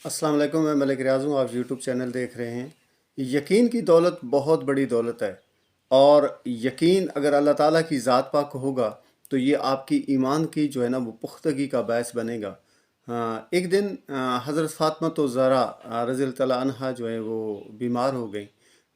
अस्सलाम वालेकुम, मैं मलिक रियाज़ हूँ। आप यूट्यूब चैनल देख रहे हैं। यकीन की दौलत बहुत बड़ी दौलत है, और यकीन अगर अल्लाह ताला की ज़ात पाक को होगा तो ये आपकी ईमान की जो है ना वो पुख्तगी का बायस बनेगा। हाँ, एक दिन हज़रत फ़ातिमा तो ज़हरा रज़ी अल्लाह ताला अन्हा जो है वो बीमार हो गई।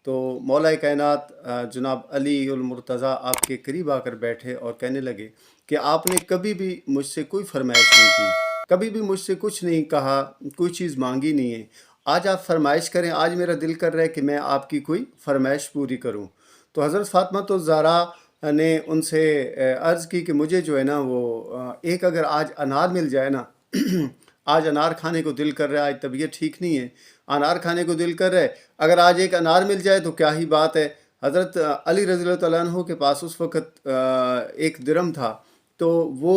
तो मौला कायनात जनाब अली उल मुर्तज़ा आपके करीब आकर बैठे और कहने लगे कि आपने कभी भी मुझसे कोई फरमाइश नहीं की, कभी भी मुझसे कुछ नहीं कहा, कोई चीज़ मांगी नहीं है। आज आप फरमाइश करें, आज मेरा दिल कर रहा है कि मैं आपकी कोई फरमाइश पूरी करूं। तो हज़रत फ़ातिमा तो ज़हरा ने उनसे अर्ज़ की कि मुझे जो है ना वो एक अगर आज अनार मिल जाए ना आज अनार खाने को दिल कर रहा है, आज तबीयत ठीक नहीं है, अनार खाने को दिल कर रहा है, अगर आज एक अनार मिल जाए तो क्या ही बात है। हज़रत अली रज़ी अल्लाह तआला अन्हु के पास उस वक़्त एक दिरहम था। तो वो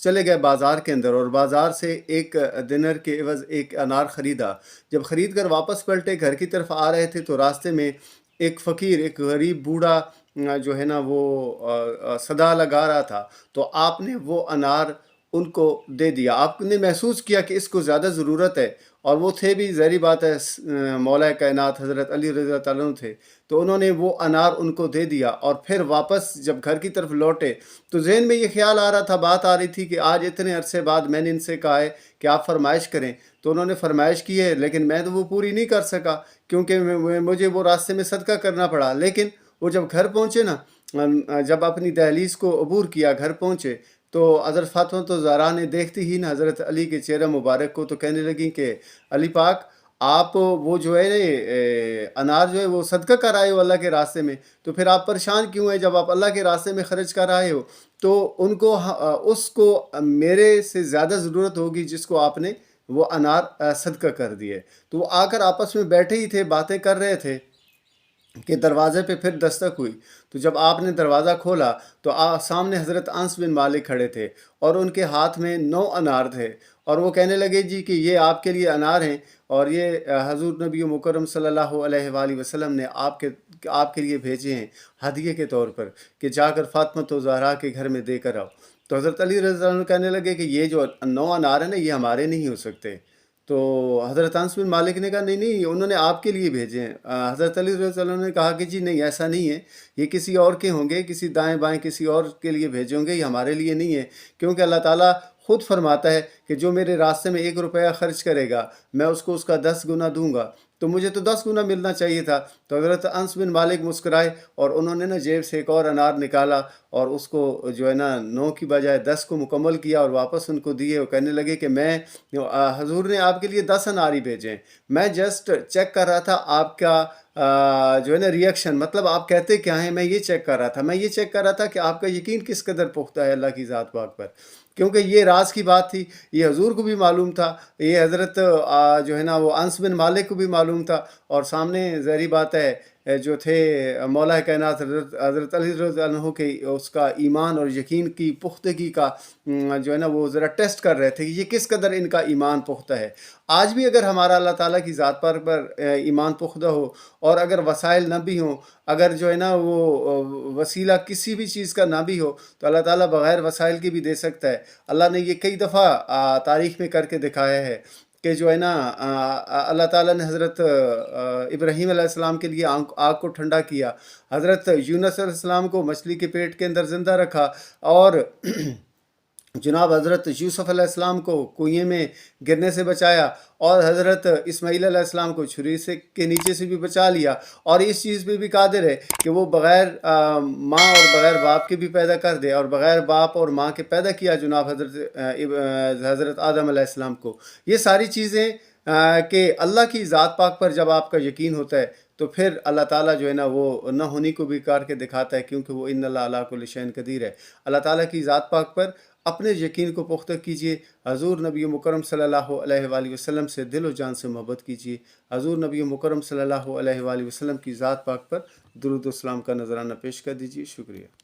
चले गए बाज़ार के अंदर और बाज़ार से एक दिनर के एवज़ एक अनार ख़रीदा। जब ख़रीद कर वापस पलटे, घर की तरफ आ रहे थे तो रास्ते में एक फ़कीर, एक गरीब बूढ़ा जो है ना वो सदा लगा रहा था। तो आपने वो अनार उनको दे दिया। आपने महसूस किया कि इसको ज़्यादा ज़रूरत है, और वो थे भी, ज़ाहिर बात है, मौला कायनात हज़रत अली रज़ी अल्लाह तआला अन्हु थे। तो उन्होंने वो अनार उनको दे दिया, और फिर वापस जब घर की तरफ लौटे तो ज़हन में ये ख्याल आ रहा था, बात आ रही थी कि आज इतने अरसे बाद मैंने इनसे कहा है कि आप फरमाइश करें, तो उन्होंने फरमाइश की है, लेकिन मैं तो वो पूरी नहीं कर सका क्योंकि मुझे वो रास्ते में सदका करना पड़ा। लेकिन वो जब घर पहुँचे ना, जब अपनी दहलीज़ को अबूर किया, घर पहुँचे, तो हज़रत फ़ातिमा तो ज़हरा ने देखती ही ना हज़रत अली के चेहरा मुबारक को, तो कहने लगी कि अली पाक, आप वो जो है अनार जो है वो सदका कर आए हो अल्लाह के रास्ते में, तो फिर आप परेशान क्यों हैं? जब आप अल्लाह के रास्ते में ख़र्च कर आए हो तो उनको उसको मेरे से ज़्यादा ज़रूरत होगी जिसको आपने वो अनार सदका कर दिए। तो वो आकर आपस में बैठे ही थे, बातें कर रहे थे कि दरवाज़े पे फिर दस्तक हुई। तो जब आपने दरवाज़ा खोला तो सामने हज़रत अनस बिन मालिक खड़े थे, और उनके हाथ में 9 अनार थे, और वो कहने लगे जी कि ये आपके लिए अनार हैं, और ये हज़ूर नबी मुकर्रम सल्लल्लाहु अलैहि वसल्लम ने आपके लिए भेजे हैं हदिये के तौर पर, कि जाकर फ़ातिमा तो ज़हरा के घर में देकर आओ। तो हज़रत अली रज़ी अल्लाह अन्हु कहने लगे कि ये जो 9 अनार हैं ना, ये हमारे नहीं हो सकते। तो हज़रत अनस बिन मालिक ने कहा नहीं नहीं, उन्होंने आपके लिए भेजे हैं। हज़रत अली रज़ी अल्लाह अन्हु ने कहा कि जी नहीं, ऐसा नहीं है, ये किसी और के होंगे, किसी दाएं बाएं किसी और के लिए भेजे होंगे, ये हमारे लिए नहीं है। क्योंकि अल्लाह ताला खुद फरमाता है कि जो मेरे रास्ते में 1 रुपया खर्च करेगा, मैं उसको उसका 10 गुना दूंगा। तो मुझे तो 10 गुना मिलना चाहिए था। तो हज़रत अनस बिन मालिक मुस्कुराए, और उन्होंने ना जेब से एक और अनार निकाला, और उसको जो है ना 9 की बजाय 10 को मुकम्मल किया और वापस उनको दिए। वो कहने लगे कि मैं हजूर ने आपके लिए 10 अनार ही भेजे हैं, मैं जस्ट चेक कर रहा था आपका जो है ना रिएक्शन, मतलब आप कहते क्या हैं, मैं ये चेक कर रहा था, मैं ये चेक कर रहा था कि आपका यकीन किस कदर पुख्ता है अल्लाह की ज़ात पाक पर। क्योंकि ये राज की बात थी, ये हजूर को भी मालूम था, ये हज़रत जो है ना वो अनस बिन मालिक को भी मालूम था, और सामने ज़ाहिर बात है जो थे मौला कायनात हज़रत अली रज़ी अल्लाह अन्हु के उसका ईमान और यकीन की पुख्तगी का जो है ना वो ज़रा टेस्ट कर रहे थे कि ये किस कदर इनका ईमान पुख्ता है। आज भी अगर हमारा अल्लाह ताला की ज़ात पर ईमान पुख्ता हो, और अगर वसाइल न भी हों, अगर जो है ना वो वसीला किसी भी चीज़ का ना भी हो, तो अल्लाह ताला बग़ैर वसाइल के भी दे सकता है। अल्लाह ने ये कई दफ़ा तारीख़ में करके दिखाया है कि जो है ना अल्लाह ताला ने हज़रत इब्राहीम अलैहिस्सलाम के लिए आग को ठंडा किया, हज़रत यूनुस अलैहिस्सलाम को मछली के पेट के अंदर ज़िंदा रखा, और जनाब हज़रत यूसुफ़ अलैहिस्सलाम को कुएँ में गिरने से बचाया, और हज़रत इस्माईल अलैहिस्सलाम को छुरी से के नीचे से भी बचा लिया, और इस चीज़ पे भी कादिर है कि वो बग़ैर माँ और बग़ैर बाप के भी पैदा कर दे, और बग़ैर बाप और माँ के पैदा किया जनाब हज़रत आदम अलैहिस्सलाम को। ये सारी चीज़ें कि अल्लाह की ज़ात पाक पर जब आपका यकीन होता है, तो फिर अल्लाह ताला जो है ना वो न होनी को भी करके दिखाता है, क्योंकि वो इन्नल्लाह अला कुल्लि शैइन क़दीर है। अल्लाह ताला की ज़ात पाक पर अपने यकीन को पुख्ता कीजिए। हज़ूर नबी मुकर्रम सल्लल्लाहु अलैहि वसल्लम से दिल व जान से मोहब्बत कीजिए। हज़ूर नबी मुकर्रम सल्लल्लाहु अलैहि वसल्लम की ज़ात पाक पर दुरूद व सलाम का नज़राना पेश कर दीजिए। शुक्रिया।